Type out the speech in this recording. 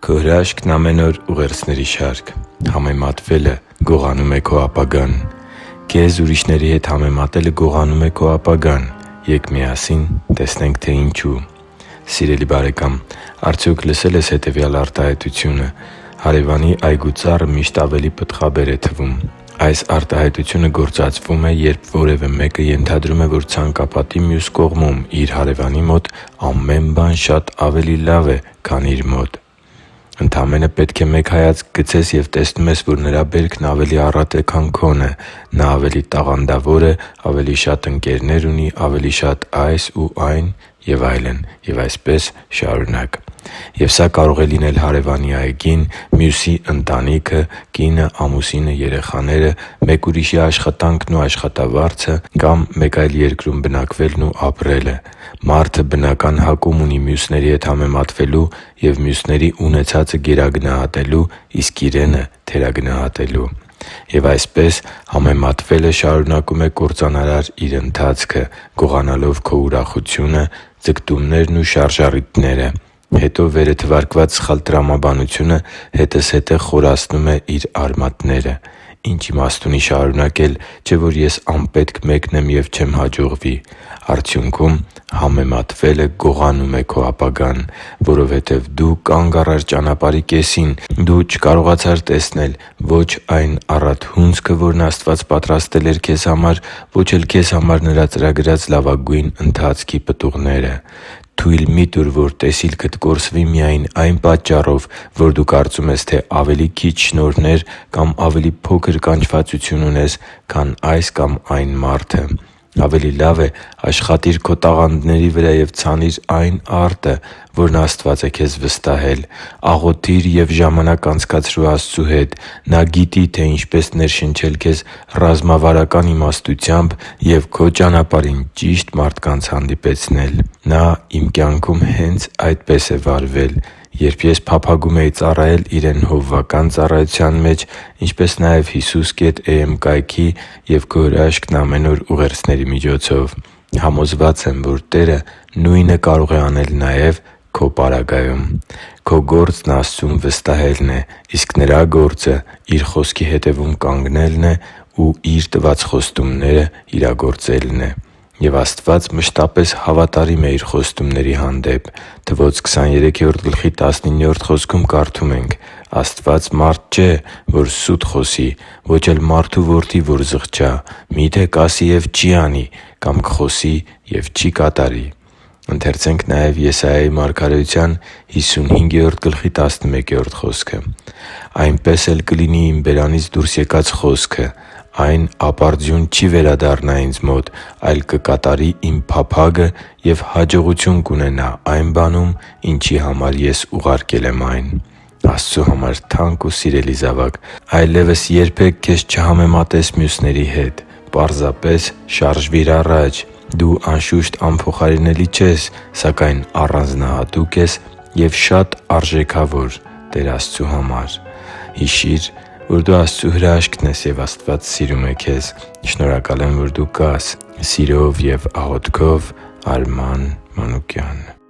Քո հրաշքն ամեն օր ուղերձների շարք։ Համեմատվելը գողանում է քո ապագան։ Քեզ ուրիշների հետ համեմատելը գողանում է քո ապագան։ Ե՛կ միասին տեսնենք, թե ինչու։ Սիրելի՛ բարեկամ, արդյոք լսել ես հետևյալ արտահայտությունը՝ հարևանի այգու ծառը միշտ ավելի պտղաբեր է թվում։ Այս արտահայտությունը գործածվում է, երբ որևէ մեկը ենթադրում է, որ ցանկապատի մյուս կողմում՝ իր հարևանի մոտ, ամեն բան շատ ավելի լավ է, քան իր մոտ։ Ընդամենը պետք է մեկ հայացք գցես և տեսնում ես, որ նրա բերքն ավելի առատ է, քան քոնը։ Նա ավելի տաղանդավոր է, ավելի շատ ընկերներ ունի, ավելի շատ այս ու այն և այլն, և այսպես շարունակ։ Եվ սա կարող է լինել հարևանի այգին, մյուսի ընտանիքը, կինը, ամուսինը, երեխաները, մեկ ուրիշի աշխատանքն ու աշխատավարձը կամ մեկ այլ երկրում բնակվելն ու ապրելը։ Մարդը բնական հակում ունի մյուսների հետ համեմատվելու և մյուսների ունեցածը գերագնահատելու, իսկ իրենը՝ թերագնահատելու։ Եվ այսպես, համեմատվելը շարունակում է կործանարար իր ընթացքը՝ գողանալով քո ուրախությունը, ձգտումներն ու շարժառիթները։ Հետո վերը թվարկված սխալ տրամաբանությունը հետզհետե խորացնում է իր արմատները։ Ինչ իմաստ ունի շարունակել, չէ՞ որ ես անպետք մեկն եմ և չեմ հաջողվի։ Արդյունքում, համեմատվելը գողանում է քո ապագան, որովհետև դու կանգ առար ճանապարհի կեսին։ Դու չկարողացար տեսնել ո՛չ այն առատ հունձքը, որն Աստված պատրաստել էր քեզ համար, ո՛չ էլ քեզ համար Նրա ծրագրած լավագույն ընթացքի պտուղները։ Թույլ մի՛ տուր, որ տեսիլքդ կորսվի միայն այն պատճառով, որ դու կարծում ես, թե ավելի քիչ շնորհներ կամ ավելի փոքր կանչվածություն ունես, քան այս կամ այն մարդը։ Ավելի լավ է աշխատիր քո տաղանդների վրա և ցանիր այն արտը, որն Աստված է քեզ վստահել։ Աղոթի՛ր և ժամանակ անցկացրու Աստծու հետ։ Նա գիտի, թե ինչպես ներշնչել քեզ ռազմավարական իմաստությամբ և քո ճանապարհին ճիշտ մարդկանց հանդիպեցնել։ Նա իմ կյանքում հենց այդպես է վարվել։ Երբ ես փափագում էի ծառայել Իրեն հովվական ծառայության մեջ, ինչպես նաև Հիսուս.am կայքի և Քո հրաշքն ամեն օր ուղերձների միջոցով, համոզված եմ, որ Տերը նույնը կարող է անել նաև քո պարագայում։ Քո գործն Աստծուն վստահելն է, իսկ Նրա գործը Իր Խոսքի հետևում կանգնելն է ու Իր տված խոստումները իրագործելն է։ Եվ Աստված մշտապես հավատարիմ է Իր խոստումների հանդեպ։ Թվոց 23:19 խոսքում կարդում ենք. «Աստված մարդ չէ, որ սուտ խոսի, ոչ էլ մարդու որդի, որ զղջա։ Մի՞թե կասի և չի անի, կամ կխոսի և չի կատարի»։ «Այնպես էլ կլինի իմ բերանից դուրս եկած խոսքը. այն ապարդյուն չի վերադառնա ինձ մոտ, այլ կկատարի իմ փափագը և հաջողություն կունենա այն բանում, ինչի համար ես ուղարկել եմ այն» (Եսայիա 51:11)։ Աստծու համար թանկ ու սիրելի՛ զավակ, այլևս երբե՛ք քեզ չհամեմատես մյուսների հետ։ Պարզապես շարժվի՛ր առաջ։ Դու, անշուշտ, անփոխարինելի չես, սակայն առանձնահատուկ ես և շատ արժեքավոր Տեր Աստծու համար։ Հիշի՛ր, որ դու Աստծո հրաշքն ես, և Աստված սիրում է քեզ։ Շնորհակալ եմ, որ դու կա՛ս։ Սիրով և աղոթքով, Արման Մանուկյան։